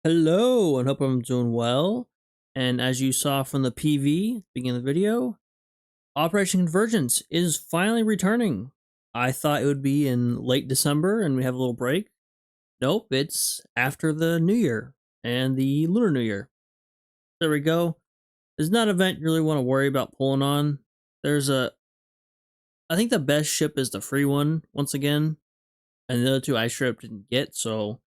Hello, and hope I'm doing well. And as you saw from the PV at the beginning of the video, Operation Convergence is finally returning. I thought it would be in late December and we have a little break. Nope, it's after the New Year and the Lunar New Year. There we go. There's not an event you really want to worry about pulling on. I think the best ship is the free one, once again. And the other two I straight up didn't get, so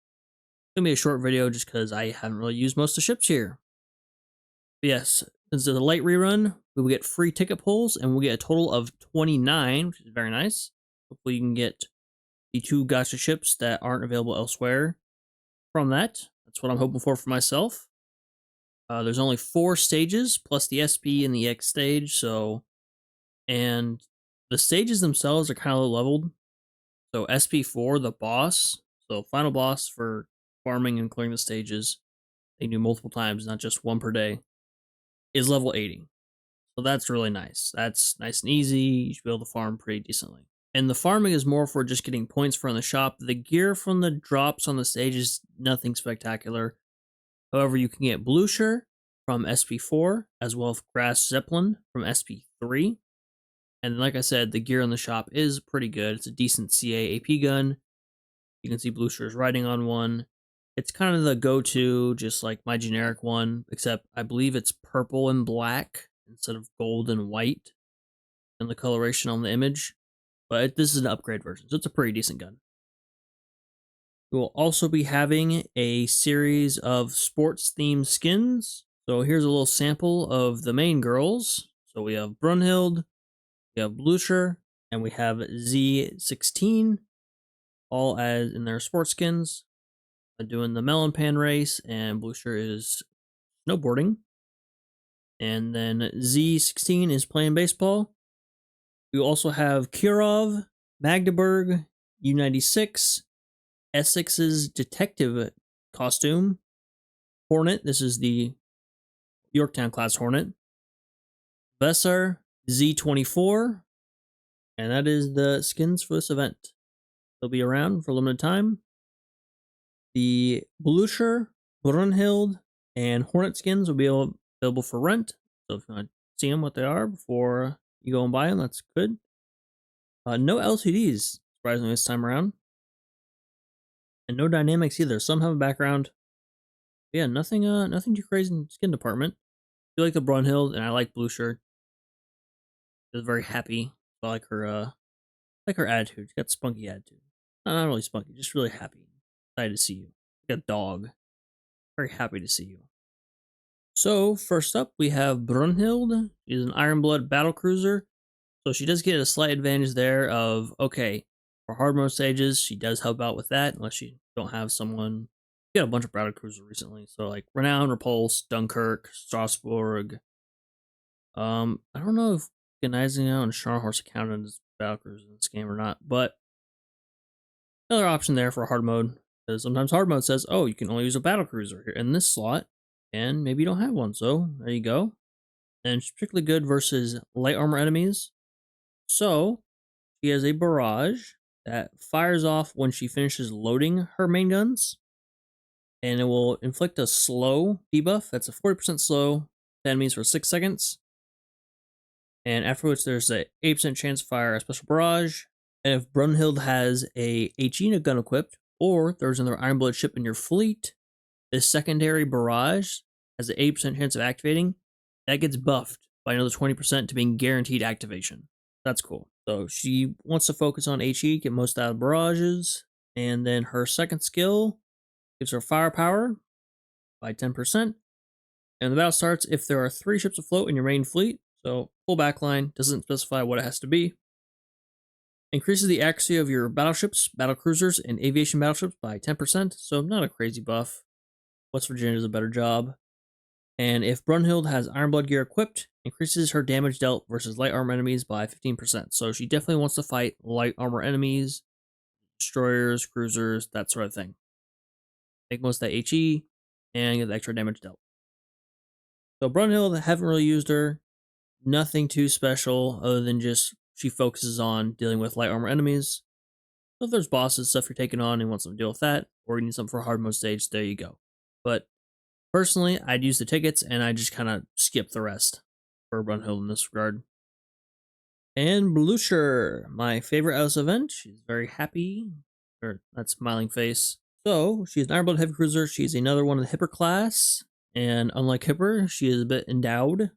it's going to be a short video just because I haven't really used most of the ships here. Yes, since it's a light rerun, we will get free ticket pulls, and we'll get a total of 29, which is very nice. Hopefully you can get the 2 gacha ships that aren't available elsewhere from that. That's what I'm hoping for myself. There's only 4 stages, plus the SP and the X stage, and the stages themselves are kind of low leveled. So SP4, the boss, so final boss for farming and clearing the stages, they do multiple times, not just one per day, is level 80. So that's really nice. That's nice and easy. You should be able to farm pretty decently. And the farming is more for just getting points from the shop. The gear from the drops on the stage is nothing spectacular. However, you can get Blücher from SP4, as well as Grass Zeppelin from SP3. And like I said, the gear on the shop is pretty good. It's a decent CA AP gun. You can see Blücher's riding on one. It's kind of the go-to, just like my generic one, except I believe it's purple and black instead of gold and white and the coloration on the image. But this is an upgrade version, so it's a pretty decent gun. We will also be having a series of sports-themed skins. So here's a little sample of the main girls. So we have Brünhilde, we have Blücher, and we have Z16, all as in their sports skins. Doing the melon pan race, and Blücher is snowboarding. And then Z16 is playing baseball. We also have Kirov, Magdeburg, U96, Essex's detective costume, Hornet, this is the Yorktown class Hornet, Vesar, Z24, and that is the skins for this event. They'll be around for a limited time. The Blücher, Brünhilde, and Hornet skins will be available for rent. So if you want to see them, what they are, before you go and buy them, that's good. No LCDs, surprisingly, this time around. And no dynamics either. Some have a background. But yeah, nothing too crazy in the skin department. I like the Brünhilde, and I like Blücher. She's very happy. I like her attitude. She got spunky attitude. Not really spunky, just really happy. Excited to see you. Like a dog. Very happy to see you. So, first up, we have Brünhilde. She's an Ironblood battlecruiser. So she does get a slight advantage there of, okay, for hard mode stages, she does help out with that, unless you don't have someone. You got a bunch of battlecruisers recently. So, like, Renown, Repulse, Dunkirk, Strasbourg. I don't know if Gneisenau and Scharnhorst are counted as battlecruisers in this game or not, but another option there for hard mode. Because sometimes hard mode says, oh, you can only use a battlecruiser here in this slot, and maybe you don't have one, so there you go. And she's particularly good versus light armor enemies. So, she has a barrage that fires off when she finishes loading her main guns, and it will inflict a slow debuff. That's a 40% slow to enemies for 6 seconds. And afterwards, there's a 8% chance to fire a special barrage. And if Brünhilde has a HE gun equipped, or there's another Ironblood ship in your fleet, this secondary barrage has an 8% chance of activating. That gets buffed by another 20% to being guaranteed activation. That's cool. So she wants to focus on HE, get most out of barrages, and then her second skill gives her firepower by 10%. And the battle starts if there are 3 ships afloat in your main fleet. So full backline, doesn't specify what it has to be. Increases the accuracy of your battleships, battlecruisers, and aviation battleships by 10%, so not a crazy buff. West Virginia does a better job. And if Brünhilde has Ironblood gear equipped, increases her damage dealt versus light armor enemies by 15%. So she definitely wants to fight light armor enemies, destroyers, cruisers, that sort of thing. Make most of that HE and get the extra damage dealt. So Brünhilde, haven't really used her. Nothing too special other than just she focuses on dealing with light armor enemies. So if there's bosses, stuff you're taking on and want something to deal with that, or you need something for a hard mode stage, there you go. But personally, I'd use the tickets and I just kind of skip the rest for Brunhilde in this regard. And Blücher, my favorite out of this event. She's very happy, or that smiling face. So she's an Ironblood heavy cruiser. She's another one of the Hipper class, and unlike Hipper, she is a bit endowed.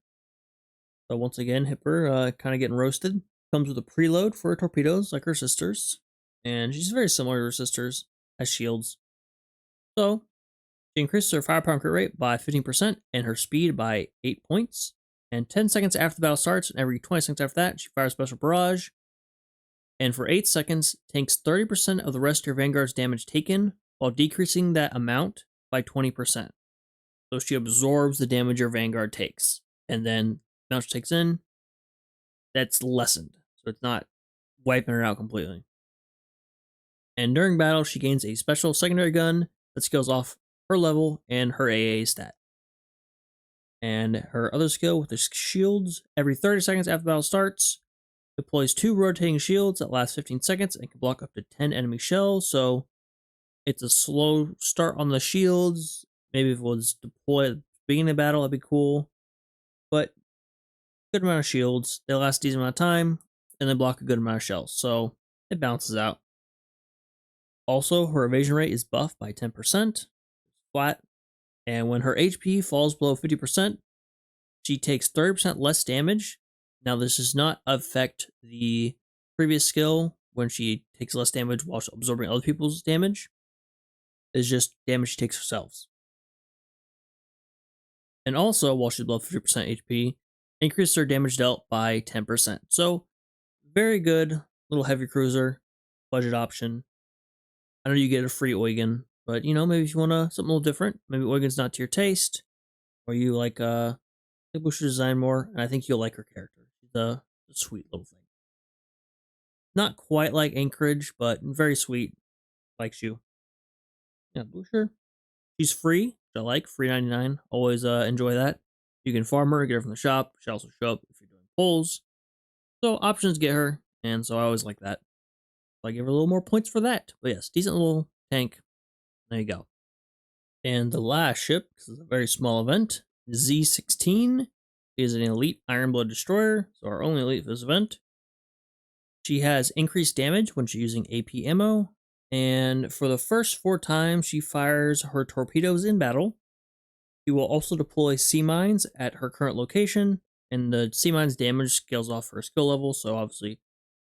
So once again, Hipper kind of getting roasted. Comes with a preload for her torpedoes, like her sisters, and she's very similar to her sisters as shields. So she increases her firepower crit rate by 15% and her speed by 8 points. And 10 seconds after the battle starts, and every 20 seconds after that, she fires Special Barrage. And for 8 seconds, takes 30% of the rest of your Vanguard's damage taken, while decreasing that amount by 20%. So she absorbs the damage your Vanguard takes. And then the amount she takes in, that's lessened. So it's not wiping her out completely. And during battle, she gains a special secondary gun that scales off her level and her AA stat. And her other skill with the shields, every 30 seconds after the battle starts, deploys 2 rotating shields that last 15 seconds and can block up to 10 enemy shells. So it's a slow start on the shields. Maybe if it was deployed at the beginning of the battle, that'd be cool. But good amount of shields. They last a decent amount of time, and they block a good amount of shells. So it balances out. Also, her evasion rate is buffed by 10%, flat. And when her HP falls below 50%, she takes 30% less damage. Now, this does not affect the previous skill when she takes less damage while absorbing other people's damage. It's just damage she takes herself. And also, while she's below 50% HP, increases her damage dealt by 10%. So, very good little heavy cruiser, budget option. I know you get a free Eugen, but maybe if you want something a little different, maybe Eugen's not to your taste, or you like the Blücher design more, and I think you'll like her character. She's a sweet little thing. Not quite like Anchorage, but very sweet. Likes you. Yeah, Blücher. She's free, which I like. Free 99. Always enjoy that. You can farm her, get her from the shop. She'll also show up if you're doing polls. So options to get her, and so I always like that. I give her a little more points for that. But yes, decent little tank. There you go. And the last ship, this is a very small event, Z16 is an elite Ironblood destroyer, so our only elite for this event. She has increased damage when she's using AP ammo, and for the first 4 times she fires her torpedoes in battle, she will also deploy sea mines at her current location, and the sea mines damage scales off her skill level, so obviously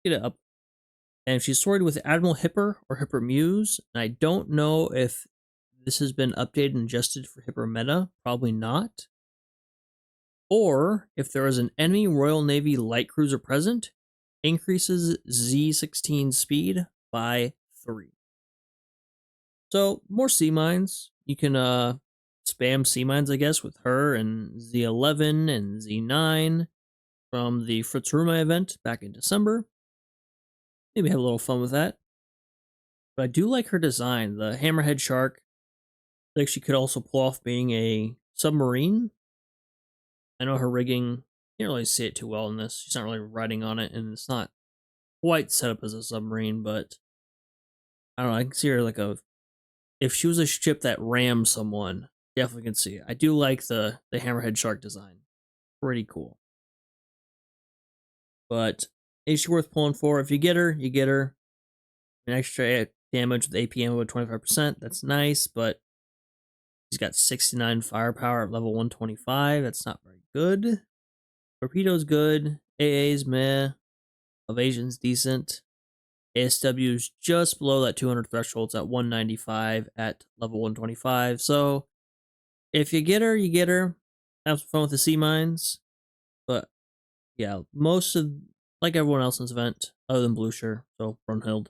get it up. And she's sorted with Admiral Hipper or Hipper Muse, and I don't know if this has been updated and adjusted for Hipper meta, probably not. Or if there is an enemy Royal Navy light cruiser present, increases Z16 speed by 3. So more sea mines. You can spam sea mines, I guess, with her and Z11 and Z9 from the Fritz Ruma event back in December. Maybe have a little fun with that. But I do like her design. The hammerhead shark. I think she could also pull off being a submarine. I know her rigging, can't really see it too well in this. She's not really riding on it, and it's not quite set up as a submarine, but I don't know. I can see her like if she was a ship that rammed someone, definitely can see it. I do like the hammerhead shark design. Pretty cool. But is she worth pulling for? If you get her, you get her. An extra damage with AP ammo at 25%. That's nice, but she's got 69 firepower at level 125. That's not very good. Torpedo's good. AA's meh. Evasion's decent. ASW's just below that 200 threshold. It's at 195 at level 125. So if you get her, you get her. Have some fun with the sea mines. But yeah, most of, like everyone else in this event, other than Blücher, so Brünhilde,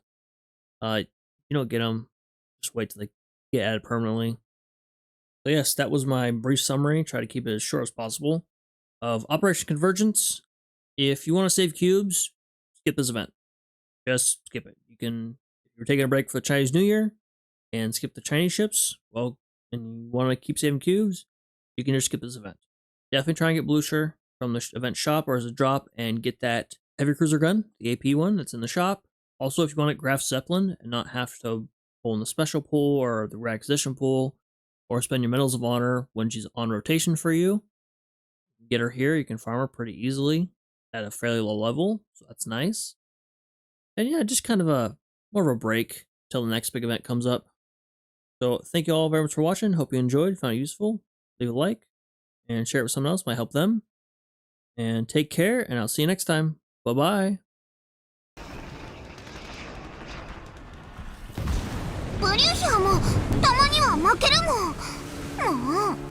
you don't get them. Just wait till they get added permanently. So yes, that was my brief summary. Try to keep it as short as possible of Operation Convergence. If you want to save cubes, skip this event. Just skip it. You can, if you're taking a break for the Chinese New Year and skip the Chinese ships, well, and you want to keep saving cubes, you can just skip this event. Definitely try and get Blücher from the event shop or as a drop and get that heavy cruiser gun, the AP one that's in the shop. Also, if you want to Graf Zeppelin and not have to pull in the special pool or the reacquisition pool, or spend your medals of honor when she's on rotation for you. Get her here, you can farm her pretty easily at a fairly low level, so that's nice. And yeah, just kind of a more of a break till the next big event comes up. So thank you all very much for watching. Hope you enjoyed, found it useful. Leave a like and share it with someone else, might help them. And take care, and I'll see you next time. Bye bye. ブリュッシャーもたまには負けるもん。もう